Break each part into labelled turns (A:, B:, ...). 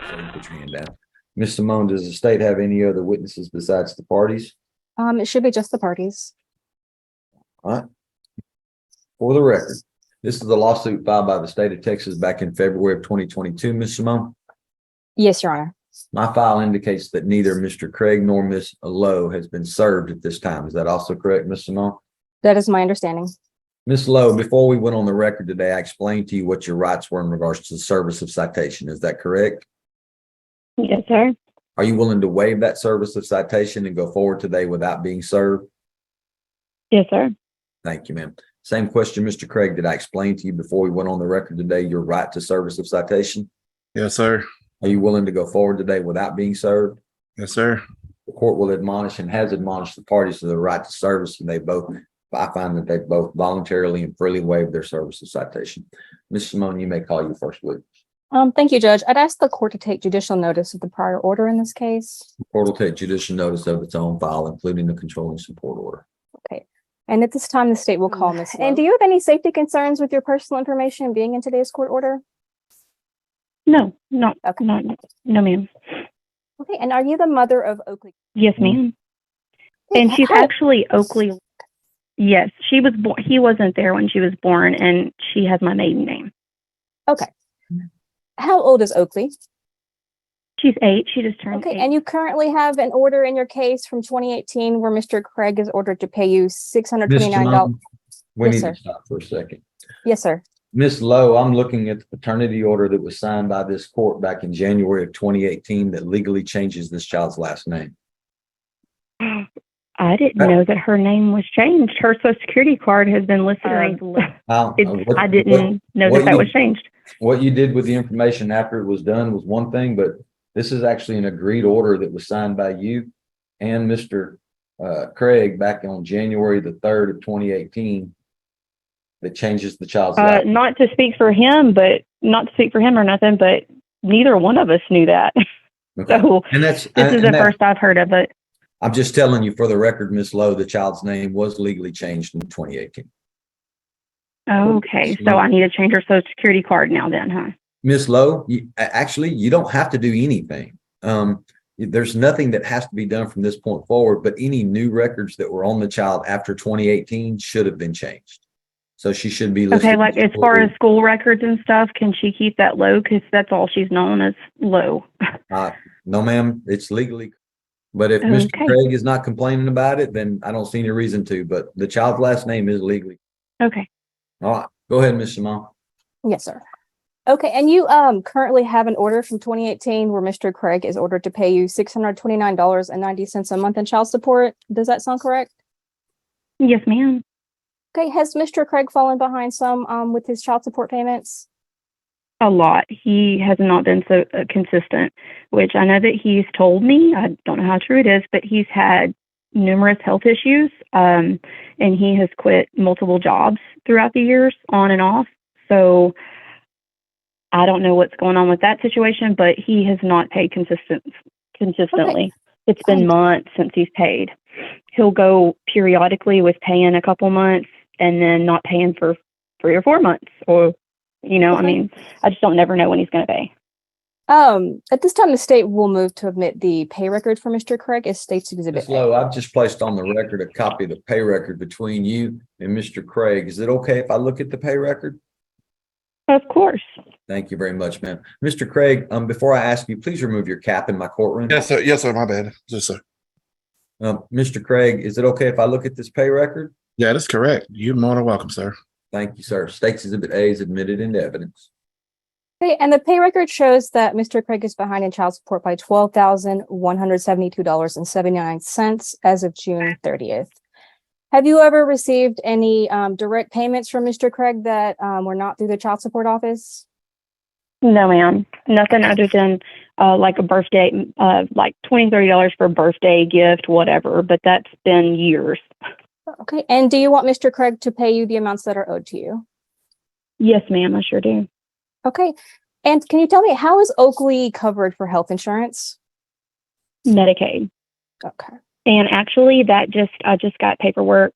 A: So you put your hand down. Ms. Simone, does the state have any other witnesses besides the parties?
B: It should be just the parties.
A: All right. For the record, this is the lawsuit filed by the state of Texas back in February of 2022, Ms. Simone.
B: Yes, Your Honor.
A: My file indicates that neither Mr. Craig nor Ms. Lowe has been served at this time. Is that also correct, Ms. Simone?
B: That is my understanding.
A: Ms. Lowe, before we went on the record today, I explained to you what your rights were in regards to the service of citation. Is that correct?
C: Yes, sir.
A: Are you willing to waive that service of citation and go forward today without being served?
C: Yes, sir.
A: Thank you, ma'am. Same question, Mr. Craig. Did I explain to you before we went on the record today your right to service of citation?
D: Yes, sir.
A: Are you willing to go forward today without being served?
D: Yes, sir.
A: The court will admonish and has admonished the parties to the right to service, and I find that they both voluntarily and freely waived their service of citation. Ms. Simone, you may call your first witness.
B: Thank you, Judge. I'd ask the court to take judicial notice of the prior order in this case.
A: The court will take judicial notice of its own file, including the controlling support order.
B: Okay. And at this time, the state will call Ms. Lowe. And do you have any safety concerns with your personal information being in today's court order?
C: No, no,
B: Okay.
C: no, ma'am.
B: Okay. And are you the mother of Oakley?
C: Yes, ma'am. And she's actually Oakley. Yes, she was born. He wasn't there when she was born, and she has my maiden name.
B: Okay. How old is Oakley?
C: She's 8. She just turned 8.
B: And you currently have an order in your case from 2018 where Mr. Craig is ordered to pay you $629.
A: We
B: Yes,
A: need
B: sir.
A: to stop for a second.
B: Yes, sir.
A: Ms. Lowe, I'm looking at the paternity order that was signed by this court back in January of 2018 that legally changes this child's last name.
C: I didn't know that her name was changed. Her Social Security card has been listed as I didn't know that was changed.
A: What you did with the information after it was done was one thing, but this is actually an agreed order that was signed by you and Mr. Craig back on January the 3rd of 2018 that changes the child's life.
C: Not to speak for him or nothing, but neither one of us knew that.
A: Okay.
C: So
A: and
C: this is the first I've heard of it.
A: I'm just telling you for the record, Ms. Lowe, the child's name was legally changed in 2018.
C: Okay, so I need to change her Social Security card now then, huh?
A: Ms. Lowe, you don't have to do anything. There's nothing that has to be done from this point forward, but any new records that were on the child after 2018 should have been changed. So she should be listed.
C: Okay, like as far as school records and stuff, can she keep that low? Because that's all she's known as low.
A: No, ma'am, it's legally. But if Mr. Craig is not complaining about it, then I don't see any reason to. But the child's last name is legally.
C: Okay.
A: All right. Go ahead, Ms. Simone.
B: Yes, sir. Okay. And you currently have an order from 2018 where Mr. Craig is ordered to pay you $629.90 a month in child support. Does that sound correct?
C: Yes, ma'am.
B: Okay. Has Mr. Craig fallen behind some with his child support payments?
C: A lot. He has not been so consistent, which I know that he's told me. I don't know how true it is, but he's had numerous health issues, and he has quit multiple jobs throughout the years, on and off. So I don't know what's going on with that situation, but he has not paid consistently. Okay. It's been months since he's paid. He'll go periodically with paying a couple months and then not paying for 3 or 4 months, or I mean, I just don't never know when he's going to pay.
B: At this time, the state will move to admit the pay record for Mr. Craig as State's Exhibit
A: Ms. Lowe, I've just placed on the record a copy of the pay record between you and Mr. Craig. Is it okay if I look at the pay record?
C: Of course.
A: Thank you very much, ma'am. Mr. Craig, before I ask you, please remove your cap in my courtroom.
D: Yes, sir. Yes, sir. My bad. Yes, sir.
A: Mr. Craig, is it okay if I look at this pay record?
D: Yeah, that's correct. You're more than welcome, sir.
A: Thank you, sir. State's Exhibit A is admitted into evidence.
B: Okay, and the pay record shows that Mr. Craig is behind in child support by $12,172.79 as of June 30th. Have you ever received any direct payments from Mr. Craig that were not through the child support office?
C: No, ma'am. Nothing other than like a birthday, like $20, $30 for a birthday gift, whatever. But that's been years.
B: Okay. And do you want Mr. Craig to pay you the amounts that are owed to you?
C: Yes, ma'am. I sure do.
B: Okay. And can you tell me, how is Oakley covered for health insurance?
C: Medicaid.
B: Okay.
C: And actually, I just got paperwork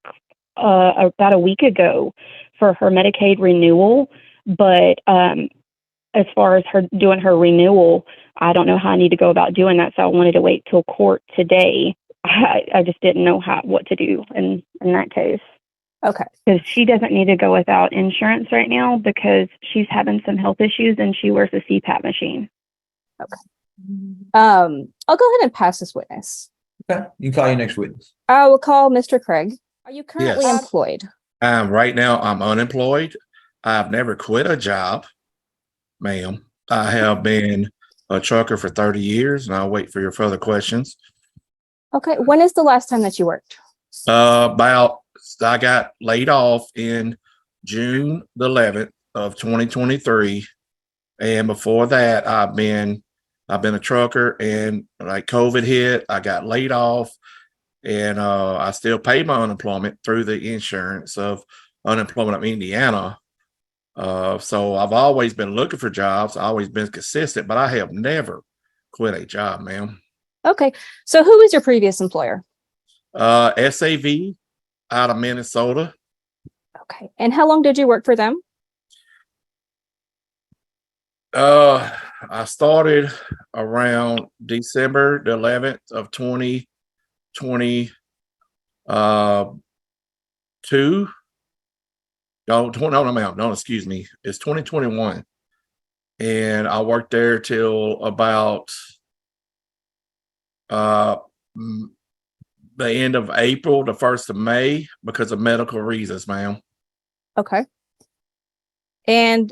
C: about a week ago for her Medicaid renewal. But as far as her doing her renewal, I don't know how I need to go about doing that. So I wanted to wait till court today. I just didn't know what to do in that case.
B: Okay.
C: Because she doesn't need to go without insurance right now because she's having some health issues and she wears a CPAP machine.
B: I'll go ahead and pass this witness.
A: Okay, you can call your next witness.
B: I will call Mr. Craig. Are you currently
D: Yes.
B: employed?
D: Right now, I'm unemployed. I've never quit a job, ma'am. I have been a trucker for 30 years, and I'll wait for your further questions.
B: Okay. When is the last time that you worked?
D: I got laid off in June the 11th of 2023, and before that, I've been a trucker, and like COVID hit, I got laid off, and I still pay my unemployment through the insurance of unemployment of Indiana. So I've always been looking for jobs, always been consistent, but I have never quit a job, ma'am.
B: Okay. So who was your previous employer?
D: SAV out of Minnesota.
B: Okay. And how long did you work for them?
D: I started around December the 11th of 2022. No, excuse me. It's 2021. And I worked there till about the end of April, the 1st of May, because of medical reasons, ma'am.
B: Okay. And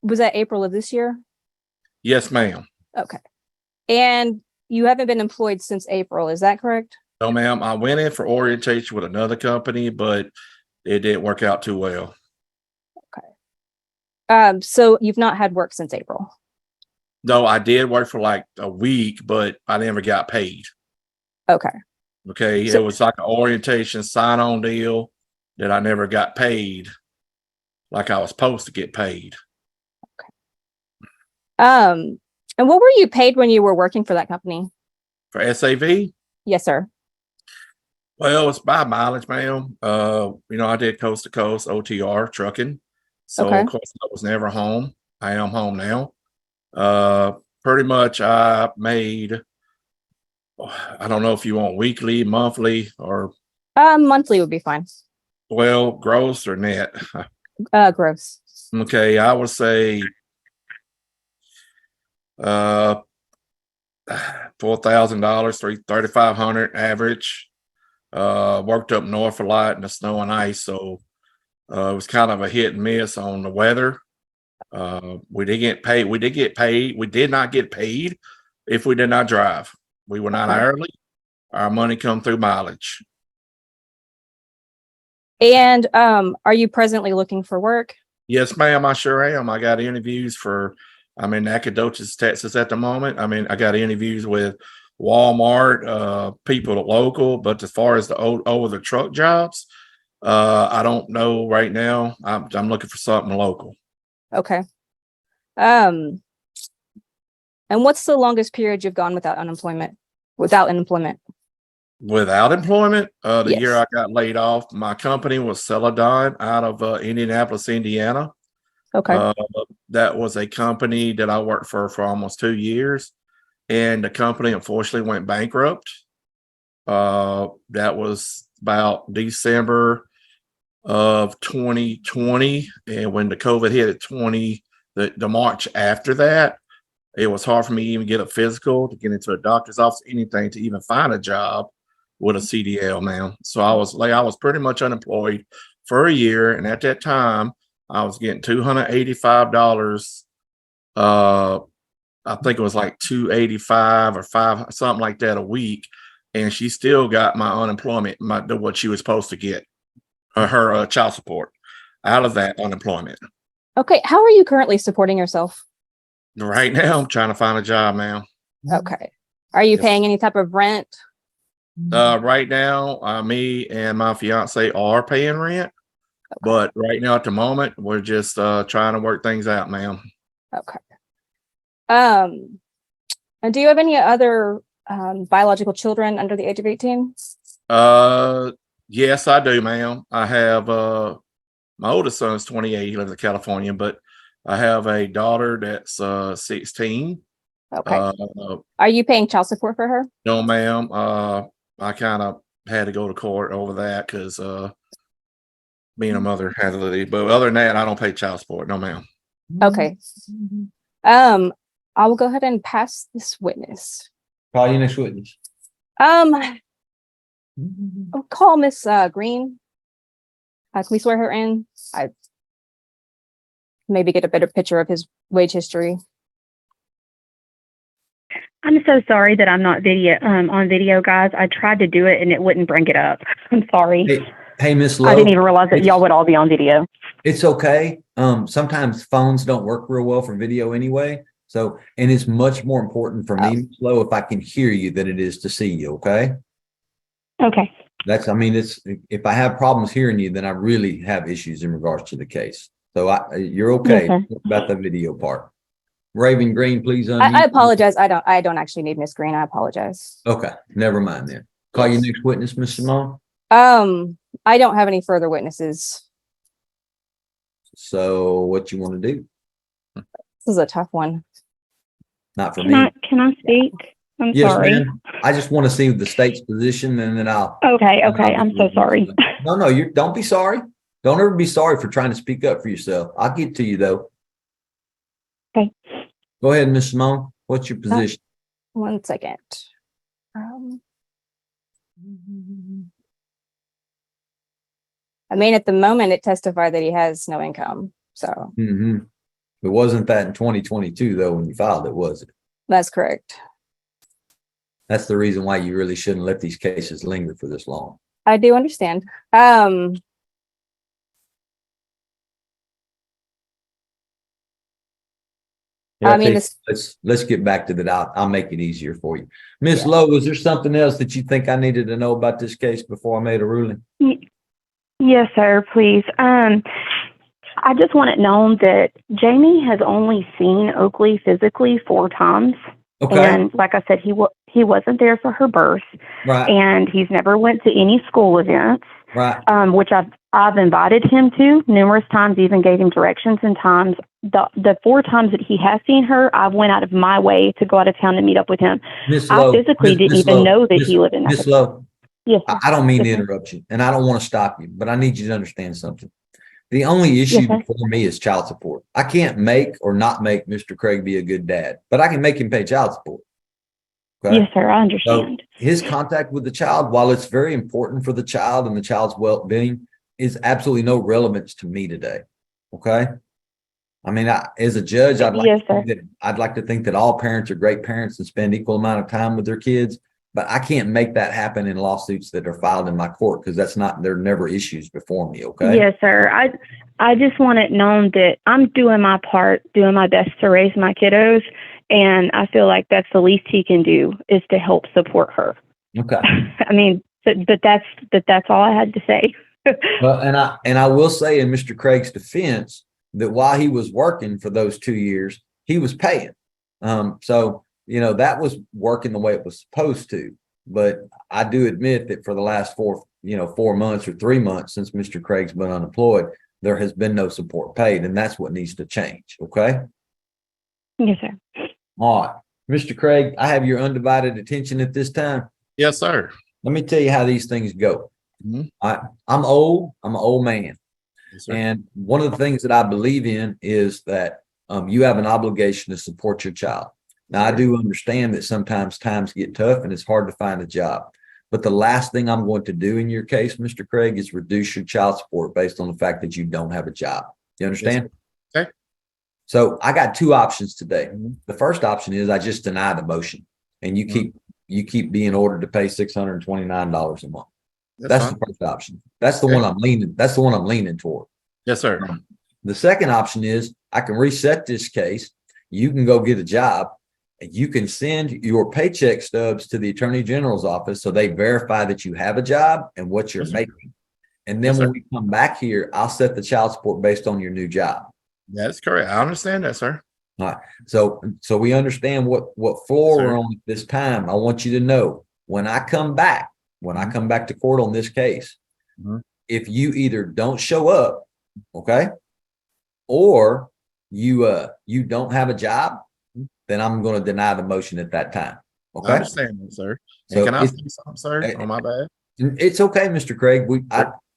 B: was that April of this year?
D: Yes, ma'am.
B: Okay. And you haven't been employed since April, is that correct?
D: No, ma'am. I went in for orientation with another company, but it didn't work out too well.
B: So you've not had work since April?
D: No, I did work for like a week, but I never got paid.
B: Okay.
D: Okay.
B: So-
D: It was like an orientation sign-on deal that I never got paid like I was supposed to get paid.
B: And what were you paid when you were working for that company?
D: For SAV,
B: Yes, sir.
D: well, it's by mileage, ma'am. I did coast to coast OTR trucking. So
B: Okay.
D: of course I was never home. I am home now. Pretty much I made, I don't know if you want weekly, monthly, or
B: Monthly would be fine.
D: well, gross or net.
B: Gross.
D: Okay, I would say $4,000, 3,500 average. Worked up north a lot in the snow and ice, so it was kind of a hit and miss on the weather. We did get paid. We did not get paid if we did not drive. We were not
B: Okay.
D: hourly. Our money come through mileage.
B: And are you presently looking for work?
D: Yes, ma'am, I sure am. I got interviews I'm in Nacogdoches, Texas at the moment. I got interviews with Walmart, people local, but as far as the over the truck jobs, I don't know right now. I'm looking for something local.
B: Okay. And what's the longest period you've gone without employment?
D: Without employment, the
B: Yes.
D: year I got laid off, my company was Celadon out of Indianapolis, Indiana.
B: Okay.
D: That was a company that I worked for almost 2 years, and the company unfortunately went bankrupt. That was about December of 2020, and when the COVID hit at the March after that, it was hard for me to even get a physical, to get into a doctor's office, anything, to even find a job with a CDL now. So I was pretty much unemployed for a year, and at that time I was getting $285. I think it was like 285 or 5, something like that a week, and she still got my unemployment, what she was supposed to get, her child support out of that unemployment.
B: Okay. How are you currently supporting yourself?
D: Right now, I'm trying to find a job now.
B: Okay. Are you
D: Yes.
B: paying any type of rent?
D: Right now, me and my fiance are paying rent, but right now at the moment, we're just trying to work things out, ma'am.
B: Okay. And do you have any other biological children under the age of 18?
D: Yes, I do, ma'am. I have my oldest son is 28. He lives in California, but I have a daughter that's 16,
B: Okay.
D: Uh,
B: Are you paying child support for her?
D: no, ma'am. I kind of had to go to court over that because being a mother had to leave. But other than that, I don't pay child support. No, ma'am.
B: Okay. I will go ahead and pass this witness.
A: Call your next witness.
B: I'll call Miss Green. Can we swear her in? I maybe get a better picture of his wage history.
C: I'm so sorry that I'm not on video, guys. I tried to do it and it wouldn't bring it up. I'm sorry.
A: Hey, Miss
C: I
A: Lowe.
C: didn't even realize that y'all would all be on video.
A: It's okay. Sometimes phones don't work real well for video anyway. So, and it's much more important for me, Miss Lowe, if I can hear you than it is to see you. Okay.
C: Okay.
A: It's if I have problems hearing you, then I really have issues in regards to the case. So you're okay
C: Yes,
A: about the video part. Raven Green, please unmute.
B: I apologize. I don't actually need Miss Green. I apologize.
A: Okay, never mind then. Call your next witness, Miss Simone.
B: I don't have any further witnesses.
A: So what you want to do?
B: This is a tough one.
A: Not for
C: Can
A: me.
C: I speak? I'm
A: Yes,
C: sorry.
A: ma'am. I just want to see the state's position and then I'll.
C: Okay. I'm so sorry.
A: No, don't be sorry. Don't ever be sorry for trying to speak up for yourself. I'll get to you though.
C: Okay.
A: Go ahead, Miss Simone. What's your position?
B: 1 second. I mean, at the moment, it testified that he has no income. So
A: It wasn't that in 2022 though, when you filed it, was it?
B: that's correct.
A: That's the reason why you really shouldn't let these cases linger for this long.
B: I do understand. I mean,
A: let's get back to that. I'll make it easier for you. Miss Lowe, was there something else that you think I needed to know about this case before I made a ruling?
C: Yes, sir. Please. I just want it known that Jamie has only seen Oakley physically 4 times.
A: Okay.
C: And like I said, he wasn't there for her birth.
A: Right.
C: And he's never went to any school events.
A: Right.
C: Which I've invited him to numerous times, even gave him directions and times. The 4 times that he has seen her, I went out of my way to go out of town to meet up with him.
A: Miss
C: I
A: Lowe,
C: physically didn't even know that he lived in that.
A: Miss Lowe,
C: Yes, sir.
A: I don't mean to
C: Yes, sir.
A: interrupt you, and I don't want to stop you, but I need you to understand something. The only issue
C: Yes, sir.
A: before me is child support. I can't make or not make Mr. Craig be a good dad, but I can make him pay child support. Okay?
C: Yes, sir. I understand.
A: So his contact with the child, while it's very important for the child and the child's well-being, is absolutely no relevance to me today. Okay. I mean, as a judge, I'd like to think that all parents are great parents and spend equal amount of time with their kids, but I can't make that happen in lawsuits that are filed in my court because they're never issues before me. Okay.
C: Yes, sir. I just want it known that I'm doing my part, doing my best to raise my kiddos. And I feel like that's the least he can do is to help support her.
A: Okay.
C: I mean, but that's all I had to say.
A: Well, and I will say in Mr. Craig's defense that while he was working for those 2 years, he was paying. So, that was working the way it was supposed to. But I do admit that for the last 4 months or 3 months since Mr. Craig's been unemployed, there has been no support paid, and that's what needs to change. Okay.
C: Yes, sir.
A: All right. Mr. Craig, I have your undivided attention at this time.
D: Yes, sir.
A: Let me tell you how these things go.
D: Mm-hmm.
A: I'm old. I'm an old man.
D: Yes, sir.
A: And one of the things that I believe in is that you have an obligation to support your child. Now, I do understand that sometimes times get tough and it's hard to find a job. But the last thing I'm going to do in your case, Mr. Craig, is reduce your child support based on the fact that you don't have a job. You understand?
D: Yes, okay.
A: So I got 2 options today. The first option is I just deny the motion and you keep being ordered to pay $629 a month. That's the first option. That's the one I'm leaning. That's the one I'm leaning toward.
D: Yes, sir.
A: The second option is I can reset this case. You can go get a job. You can send your paycheck stubs to the Attorney General's office so they verify that you have a job and what you're making. And then when we come back here, I'll set the child support based on your new job.
D: That's correct. I understand that, sir.
A: All right. So we understand what floor we're on at this time. I want you to know when I come back to court on this case, if you either don't show up, okay, or you don't have a job, then I'm going to deny the motion at that time.
D: I
A: Okay.
D: understand that, sir.
A: So
D: And can I
A: it's-
D: say something, sir?
A: eh,
D: Oh, my bad.
A: It's okay, Mr. Craig.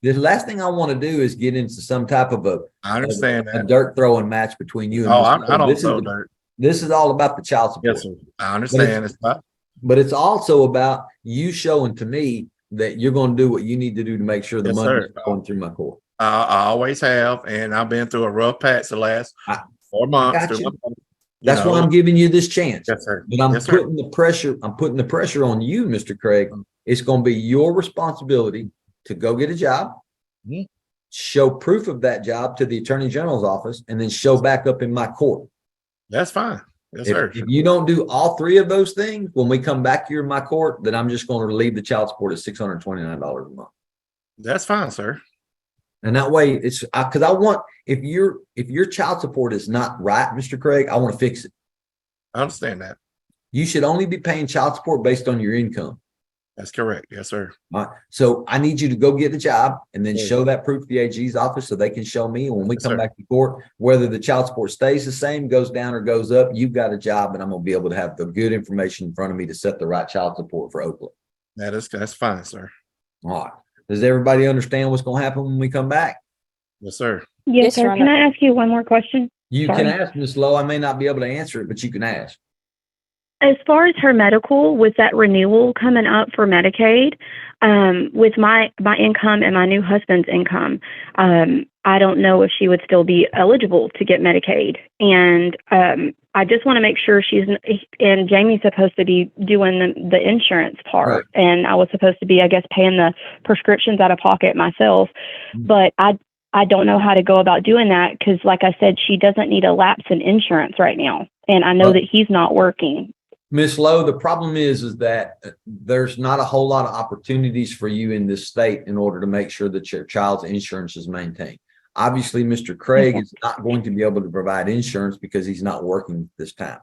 A: The last thing I want to do is get into some type of
D: I understand
A: a
D: that.
A: dirt throwing match between you and
D: Oh,
A: Mr.
D: I don't
A: This is
D: throw dirt.
A: this is all about the child support.
D: Yes, sir. I understand. It's not.
A: But it's also about you showing to me that you're going to do what you need to do to make sure the
D: Yes,
A: money
D: sir.
A: is going through my court.
D: I always have, and I've been through a rough patch the last
A: I-
D: 4 months.
A: got you.
D: through my-
A: That's why I'm giving you this chance.
D: Yes, sir.
A: But I'm
D: Yes, sir.
A: putting the pressure on you, Mr. Craig. It's going to be your responsibility to go get a job,
D: Mhm.
A: show proof of that job to the Attorney General's office, and then show back up in my court.
D: That's fine. Yes,
A: If,
D: sir.
A: if you don't do all three of those things, when we come back here in my court, then I'm just going to relieve the child support at $629 a month.
D: That's fine, sir.
A: And that way it's because I want, if your child support is not right, Mr. Craig, I want to fix it.
D: I understand that.
A: You should only be paying child support based on your income.
D: That's correct. Yes, sir.
A: All right. So I need you to go get the job and then
D: Yeah.
A: show that proof to the AG's office so they can show me. And when we
D: Yes,
A: come
D: sir.
A: back to court, whether the child support stays the same, goes down or goes up, you've got a job and I'm going to be able to have the good information in front of me to set the right child support for Oakland.
D: That's fine, sir.
A: All right. Does everybody understand what's going to happen when we come back?
D: Yes, sir.
C: Yes,
B: Yes,
C: sir.
B: Your
C: Can
B: Honor.
C: I ask you one more question?
A: You
C: Sorry.
A: can ask, Ms. Lowe. I may not be able to answer it, but you can ask.
C: As far as her medical, with that renewal coming up for Medicaid, with my income and my new husband's income, I don't know if she would still be eligible to get Medicaid. And I just want to make sure and Jamie's supposed to be doing the insurance part.
A: Right.
C: And I was supposed to be, I guess, paying the prescriptions out of pocket myself.
A: Mhm.
C: But I don't know how to go about doing that because, like I said, she doesn't need a lapse in insurance right now. And I know
A: Well-
C: that he's not working.
A: Ms. Lowe, the problem is that there's not a whole lot of opportunities for you in this state in order to make sure that your child's insurance is maintained. Obviously, Mr. Craig is not going to be able to provide insurance because he's not working this time.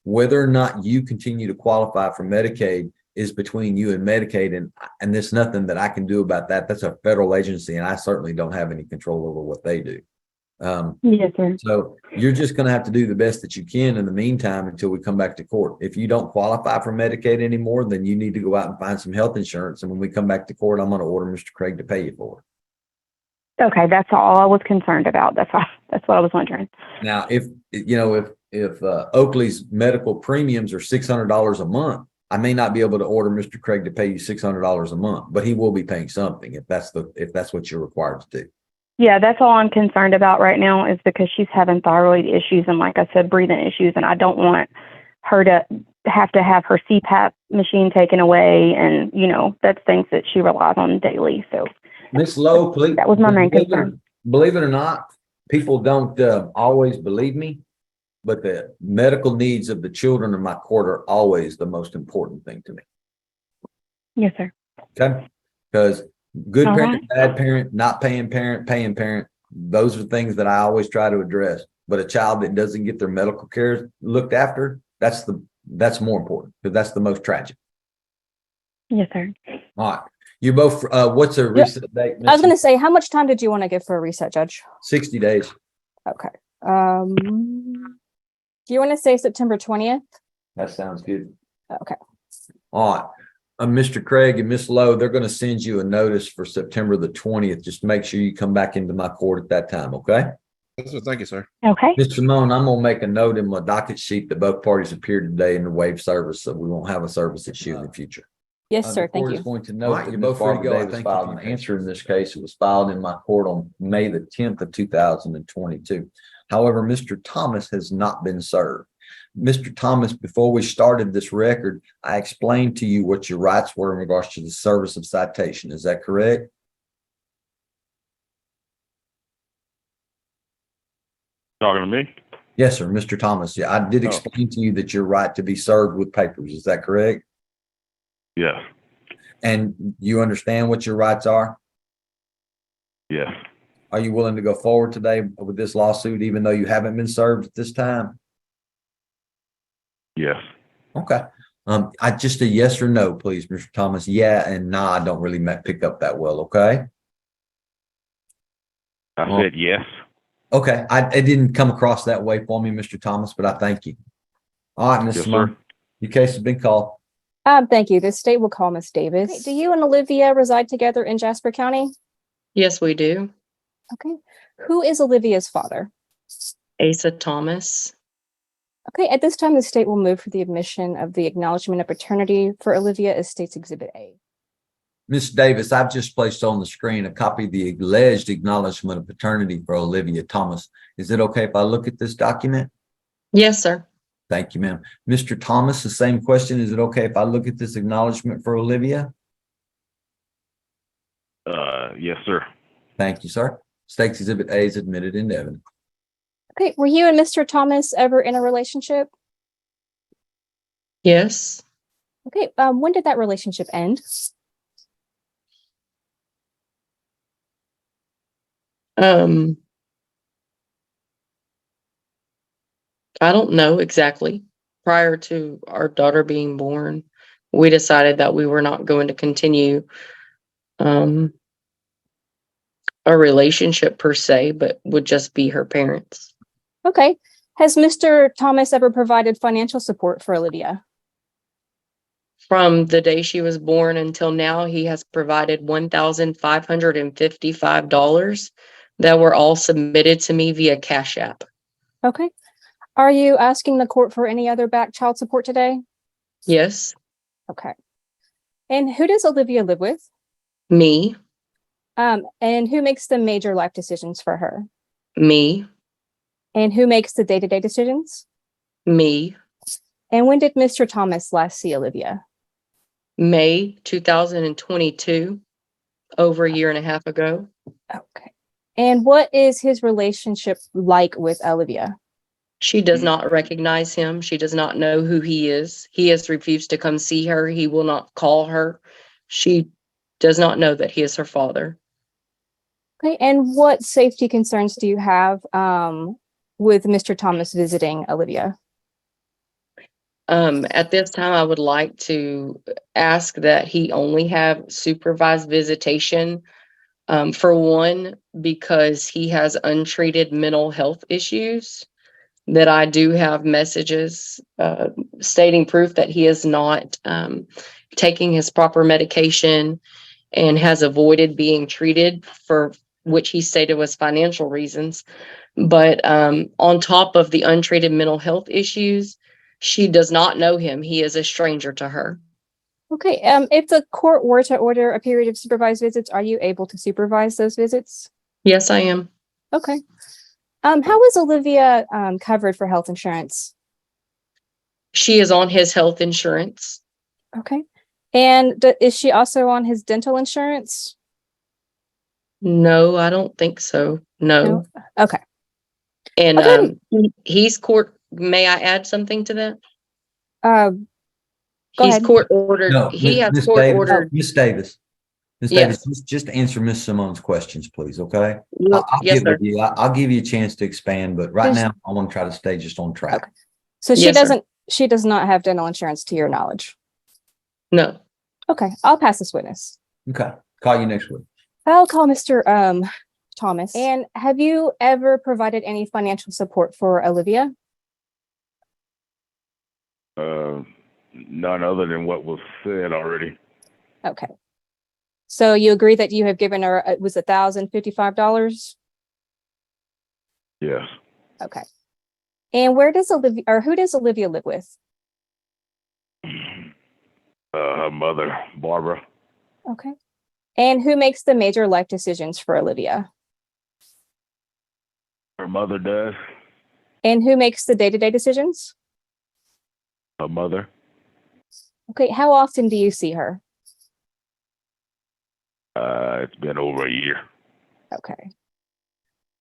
A: Whether or not you continue to qualify for Medicaid is between you and Medicaid, and there's nothing that I can do about that. That's a federal agency, and I certainly don't have any control over what they do.
C: Yes, sir.
A: So you're just going to have to do the best that you can in the meantime until we come back to court. If you don't qualify for Medicaid anymore, then you need to go out and find some health insurance. And when we come back to court, I'm going to order Mr. Craig to pay you for it.
C: Okay, that's all I was concerned about. That's what I was wondering.
A: Now, if Oakley's medical premiums are $600 a month, I may not be able to order Mr. Craig to pay you $600 a month, but he will be paying something if that's what you're required to do.
C: Yeah, that's all I'm concerned about right now is because she's having thyroid issues and, like I said, breathing issues, and I don't want her to have her CPAP machine taken away, and that's things that she relies on daily. So,
A: Ms. Lowe, please.
C: That was my main concern.
A: Believe it or not, people don't always believe me, but the medical needs of the children in my court are always the most important thing to me.
C: yes, sir.
A: Okay? Because good
C: All
A: parent, bad parent, not paying parent, paying parent, those are things that I always try to address. But a child that doesn't get their medical care looked after, that's more important because that's the most tragic.
C: Yes, sir.
A: All right. You both, what's a reset date?
B: I was going to say, how much time did you want to give for a reset, Judge?
A: 60 days.
B: Okay. Do you want to say September 20th?
A: That sounds good.
B: Okay.
A: All right. Mr. Craig and Miss Lowe, they're going to send you a notice for September the 20th. Just make sure you come back into my court at that time, okay?
D: Yes, sir. Thank you, sir.
C: Okay.
A: Mr. Simone, I'm going to make a note in my docket sheet that both parties appeared today in the waive service, so we won't have a service issue in the future.
B: Yes, sir.
A: The
B: Thank
A: court
B: you.
A: is going to
E: All
A: note
E: right,
A: that
E: you're
A: Ms.
E: both free to
A: Barbara
E: go. I
A: Davis
E: thank you
A: filed
E: for
A: an
E: your
A: answer in this case. It was filed in my court on May the 10th of 2022. However, Mr. Thomas has not been served. Mr. Thomas, before we started this record, I explained to you what your rights were in regards to the service of citation. Is that correct?
F: Talking to me?
A: Yes, sir, Mr. Thomas. Yeah, I did explain to you that your right to be served with papers. Is that correct?
F: Yes.
A: And you understand what your rights are?
F: Yes.
A: Are you willing to go forward today with this lawsuit, even though you haven't been served at this time?
F: Yes.
A: Okay. I just a yes or no, please, Mr. Thomas. Yeah and nah, I don't really pick up that well. Okay.
F: I said yes.
A: Okay. It didn't come across that way for me, Mr. Thomas, but I thank you. All right, Ms.
F: Yes,
A: Simone,
F: sir.
A: your case has been called.
B: Thank you. The state will call Miss Davis. Okay, do you and Olivia reside together in Jasper County?
E: Yes, we do.
B: Okay. Who is Olivia's father?
E: Asa Thomas.
B: Okay, at this time, the state will move for the admission of the acknowledgement of paternity for Olivia as State's Exhibit A.
A: Ms. Davis, I've just placed on the screen a copy of the alleged acknowledgement of paternity for Olivia Thomas. Is it okay if I look at this document?
E: Yes, sir.
A: Thank you, ma'am. Mr. Thomas, the same question. Is it okay if I look at this acknowledgement for Olivia?
F: Yes, sir.
A: Thank you, sir. State's Exhibit A is admitted into evidence.
B: Okay, were you and Mr. Thomas ever in a relationship?
E: Yes.
B: Okay, when did that relationship end?
E: I don't know exactly. Prior to our daughter being born, we decided that we were not going to continue a relationship per se, but would just be her parents.
B: Okay, has Mr. Thomas ever provided financial support for Olivia?
E: From the day she was born until now, he has provided $1,555 that were all submitted to me via Cash App.
B: Okay, are you asking the court for any other back child support today?
E: Yes,
B: Okay, and who does Olivia live with?
E: me,
B: And who makes the major life decisions for her?
E: me,
B: And who makes the day-to-day decisions?
E: me.
B: And when did Mr. Thomas last see Olivia?
E: May 2022, over a year and a half ago.
B: Okay. And what is his relationship like with Olivia?
E: She does not recognize him. She does not know who he is. He has refused to come see her. He will not call her. She does not know that he is her father.
B: Okay, and what safety concerns do you have with Mr. Thomas visiting Olivia?
E: At this time, I would like to ask that he only have supervised visitation. For one, because he has untreated mental health issues, that I do have messages stating proof that he is not taking his proper medication and has avoided being treated, for which he stated was financial reasons. But on top of the untreated mental health issues, she does not know him. He is a stranger to her.
B: Okay, if the court were to order a period of supervised visits, are you able to supervise those visits?
E: Yes, I am.
B: Okay. How is Olivia covered for health insurance?
E: She is on his health insurance.
B: Okay. And is she also on his dental insurance?
E: No, I don't think so. No.
B: Okay.
E: And
B: Okay.
E: he's court. May I add something to that?
B: Go
E: He's
B: ahead.
E: court ordered.
A: No,
E: He has
A: Ms.
E: court
A: Davis,
E: ordered.
A: Ms. Davis. Ms.
E: Yes.
A: Davis, just answer Ms. Simone's questions, please, okay?
E: Well,
A: I'll
E: yes,
A: get
E: sir.
A: with you. I'll give you a chance to expand, but right
B: Just-
A: now I want to try to stay just on track.
B: Okay. So
E: Yes, sir.
B: she does not have dental insurance to your knowledge.
E: No.
B: Okay, I'll pass this witness.
A: Okay, call you next week.
B: I'll call Mr. Thomas. And have you ever provided any financial support for Olivia?
F: None other than what was said already.
B: Okay. So you agree that you have given her, it was $1,055?
F: Yes.
B: Okay. And where does Olivia, or who does Olivia live with?
F: Her mother, Barbara.
B: Okay. And who makes the major life decisions for Olivia?
F: Her mother does.
B: And who makes the day-to-day decisions?
F: Her mother.
B: Okay, how often do you see her?
F: It's been over a year.
B: Okay.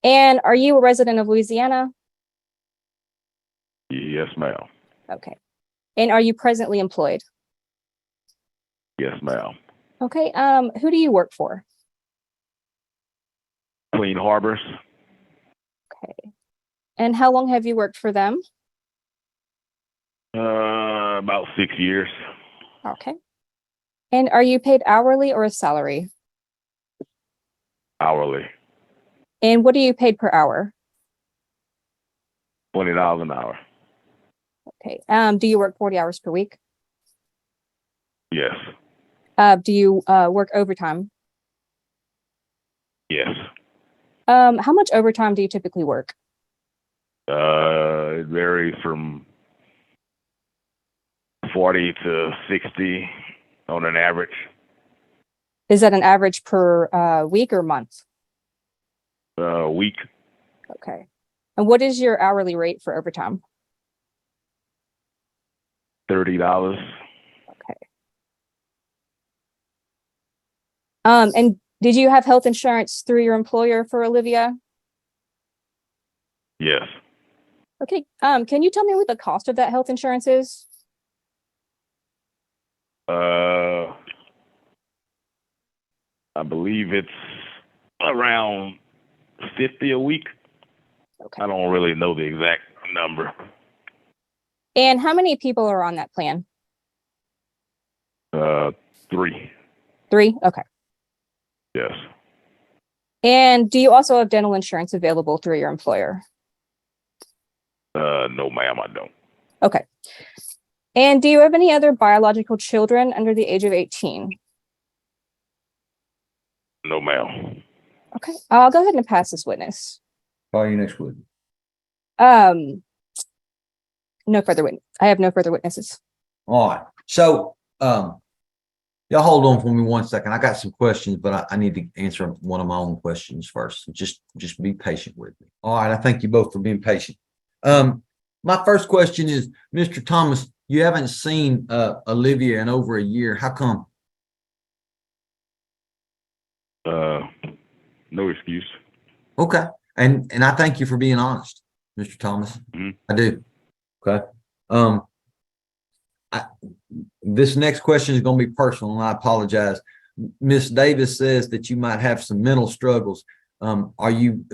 B: And are you a resident of Louisiana?
F: Yes, ma'am.
B: Okay. And are you presently employed?
F: Yes, ma'am.
B: Okay, who do you work for?
F: Clean Harbors.
B: Okay. And how long have you worked for them?
F: About 6 years.
B: Okay. And are you paid hourly or a salary?
F: Hourly.
B: And what are you paid per hour?
F: $20 an hour.
B: Okay. Do you work 40 hours per week?
F: Yes.
B: Do you work overtime?
F: Yes.
B: How much overtime do you typically work?
F: It varies from 40 to 60 on an average.
B: Is that an average per week or month?
F: Week.
B: Okay. And what is your hourly rate for overtime?
F: $30.
B: Okay. And did you have health insurance through your employer for Olivia?
F: Yes.
B: Okay. Can you tell me what the cost of that health insurance is?
F: I believe it's around 50 a week.
B: Okay.
F: I don't really know the exact number.
B: And how many people are on that plan?
F: 3.
B: 3? Okay.
F: Yes.
B: And do you also have dental insurance available through your employer?
F: No, ma'am, I don't.
B: Okay. And do you have any other biological children under the age of 18?
F: No, ma'am.
B: Okay. I'll go ahead and pass this witness.
A: Call you next week.
B: No further witness. I have no further witnesses.
A: All right. So, y'all hold on for me 1 second. I got some questions, but I need to answer one of my own questions first. Just be patient with me. All right. I thank you both for being patient. My first question is, Mr. Thomas, you haven't seen Olivia in over a year. How come?
F: No excuse.
A: Okay. And I thank you for being honest, Mr. Thomas.
F: Mhm.
A: I do. Okay. This next question is going to be personal, and I apologize. Miss Davis says that you might have some mental struggles. Are you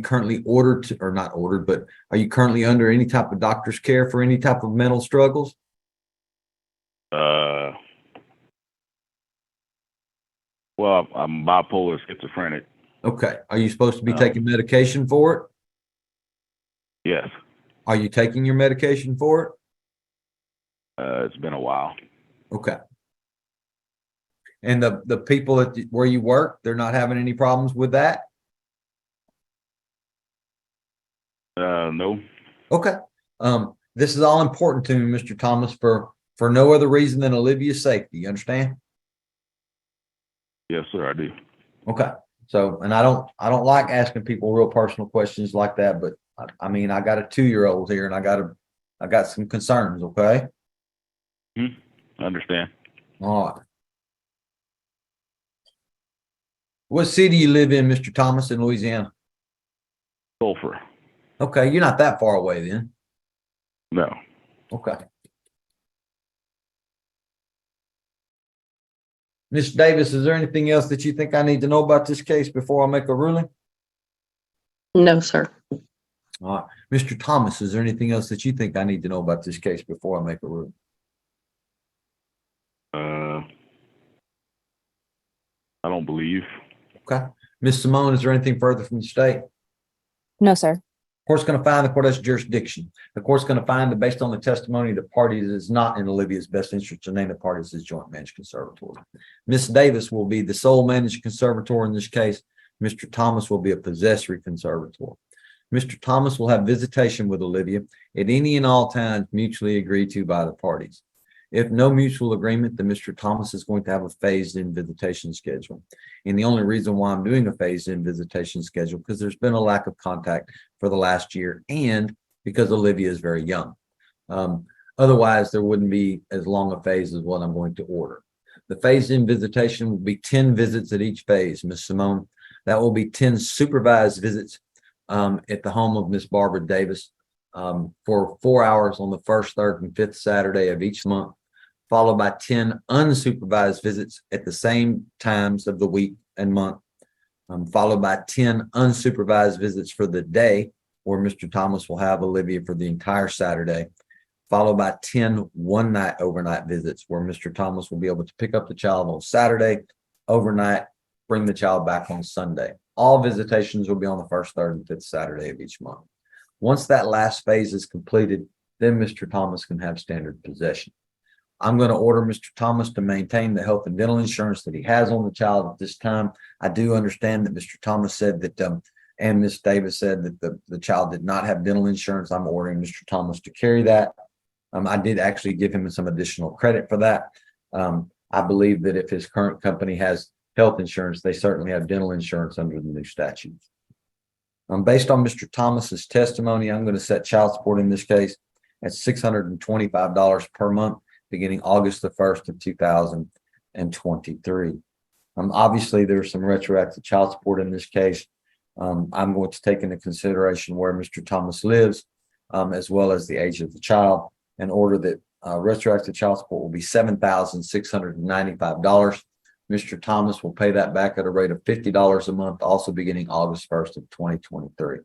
A: currently ordered to, or not ordered, but are you currently under any type of doctor's care for any type of mental struggles?
F: Well, I'm bipolar schizophrenic.
A: Okay. Are you supposed to be taking medication for it?
F: Yes.
A: Are you taking your medication for it?
F: It's been a while.
A: Okay. And the people where you work, they're not having any problems with that?
F: No.
A: Okay. This is all important to me, Mr. Thomas, for no other reason than Olivia's safety. You understand?
F: Yes, sir, I do.
A: Okay. So, and I don't like asking people real personal questions like that, but I mean, I got a 2-year-old here and I got some concerns. Okay.
F: I understand.
A: All right. What city you live in, Mr. Thomas, in Louisiana?
F: Sulfur.
A: Okay. You're not that far away then.
F: No.
A: Okay. Ms. Davis, is there anything else that you think I need to know about this case before I make a ruling?
E: No, sir.
A: All right. Mr. Thomas, is there anything else that you think I need to know about this case before I make a ruling?
F: I don't believe.
A: Okay. Ms. Simone, is there anything further from the state?
B: No, sir.
A: Court's going to find the court has jurisdiction. The court's going to find that based on the testimony of the parties, it is not in Olivia's best interest to name the parties as joint managed conservator. Ms. Davis will be the sole managed conservator in this case. Mr. Thomas will be a possessory conservator. Mr. Thomas will have visitation with Olivia at any and all times mutually agreed to by the parties. If no mutual agreement, then Mr. Thomas is going to have a phased-in visitation schedule. And the only reason why I'm doing a phased-in visitation schedule, because there's been a lack of contact for the last year and because Olivia is very young. Otherwise, there wouldn't be as long a phase as what I'm going to order. The phased-in visitation will be 10 visits at each phase, Ms. Simone. That will be 10 supervised visits at the home of Ms. Barbara Davis for 4 hours on the first, third, and fifth Saturday of each month, followed by 10 unsupervised visits at the same times of the week and month, followed by 10 unsupervised visits for the day, where Mr. Thomas will have Olivia for the entire Saturday, followed by 10 one-night overnight visits, where Mr. Thomas will be able to pick up the child on Saturday, overnight, bring the child back on Sunday. All visitations will be on the first, third, and fifth Saturday of each month. Once that last phase is completed, then Mr. Thomas can have standard possession. I'm going to order Mr. Thomas to maintain the health and dental insurance that he has on the child at this time. I do understand that Mr. Thomas said that, and Ms. Davis said that the child did not have dental insurance. I'm ordering Mr. Thomas to carry that. I did actually give him some additional credit for that. I believe that if his current company has health insurance, they certainly have dental insurance under the new statutes. Based on Mr. Thomas's testimony, I'm going to set child support in this case at $625 per month, beginning August the 1st of 2023. Obviously, there's some retroactive child support in this case. I'm going to take into consideration where Mr. Thomas lives, as well as the age of the child, in order that retroactive child support will be $7,695. Mr. Thomas will pay that back at a rate of $50 a month, also beginning August 1st of 2023.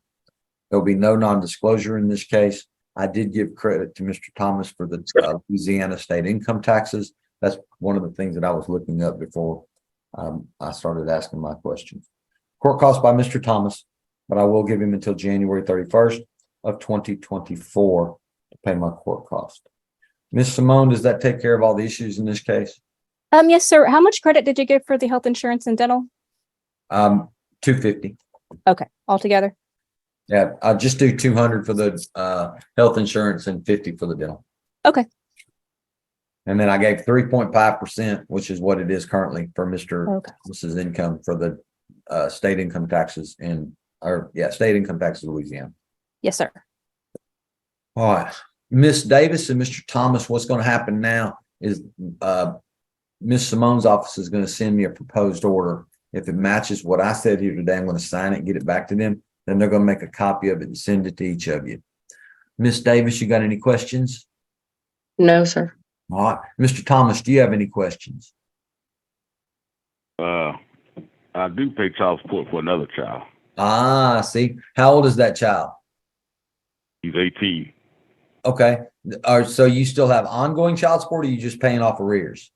A: There'll be no non-disclosure in this case. I did give credit to Mr. Thomas for the Louisiana state income taxes. That's one of the things that I was looking up before I started asking my questions. Court costs by Mr. Thomas, but I will give him until January 31st of 2024 to pay my court cost. Ms. Simone, does that take care of all the issues in this case?
B: Yes, sir. How much credit did you give for the health insurance and dental?
A: $250.
B: Okay, altogether.
A: Yeah, I'll just do 200 for the health insurance and 50 for the dental.
B: Okay.
A: And then I gave 3.5%, which is what it is currently for Mr. Thomas's income for the state income taxes state income taxes Louisiana.
B: Yes, sir.
A: All right. Miss Davis and Mr. Thomas, what's going to happen now is Miss Simone's office is going to send me a proposed order. If it matches what I said here today, I'm going to sign it and get it back to them. Then they're going to make a copy of it and send it to each of you. Miss Davis, you got any questions?
E: No, sir.
A: All right. Mr. Thomas, do you have any questions?
F: I do pay child support for another child.
A: Ah, see. How old is that child?
F: He's 18.
A: Okay. So you still have ongoing child support, or are you just paying off arrears?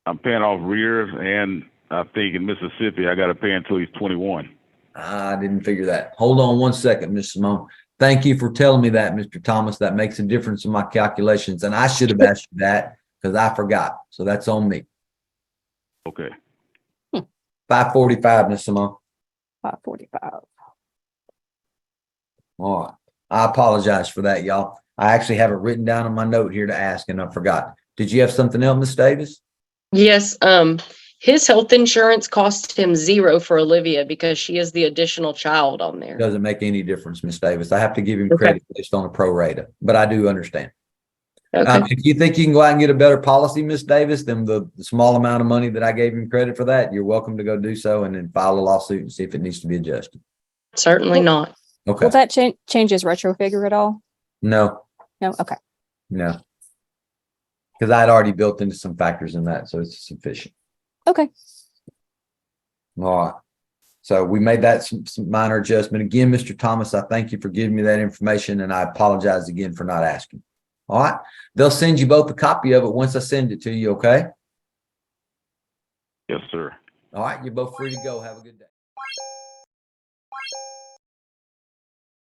F: I'm paying off arrears, and I think in Mississippi, I got to pay until he's 21.
A: I didn't figure that. Hold on one second, Miss Simone. Thank you for telling me that, Mr. Thomas. That makes a difference in my calculations. And I should have asked you that because I forgot. So that's on me.
F: Okay.
A: 545, Miss Simone.
B: 545.
A: All right. I apologize for that, y'all. I actually have it written down on my note here to ask, and I forgot. Did you have something else, Miss Davis?
E: Yes, his health insurance cost him $0 for Olivia because she is the additional child on there.
A: Doesn't make any difference, Miss Davis. I have to give him credit based on a pro rata, but I do understand.
E: Okay.
A: If you think you can go out and get a better policy, Miss Davis, than the small amount of money that I gave him credit for that, you're welcome to go do so and then file a lawsuit and see if it needs to be adjusted.
E: Certainly not.
A: Okay.
B: Will that change his retro figure at all?
A: No,
B: No. Okay.
A: no. Because I had already built into some factors in that, so it's sufficient.
B: Okay.
A: All right. So we made that some minor adjustment. Again, Mr. Thomas, I thank you for giving me that information, and I apologize again for not asking. All right. They'll send you both a copy of it once I send it to you, okay?
F: Yes, sir.
A: All right. You're both free to go. Have a good day.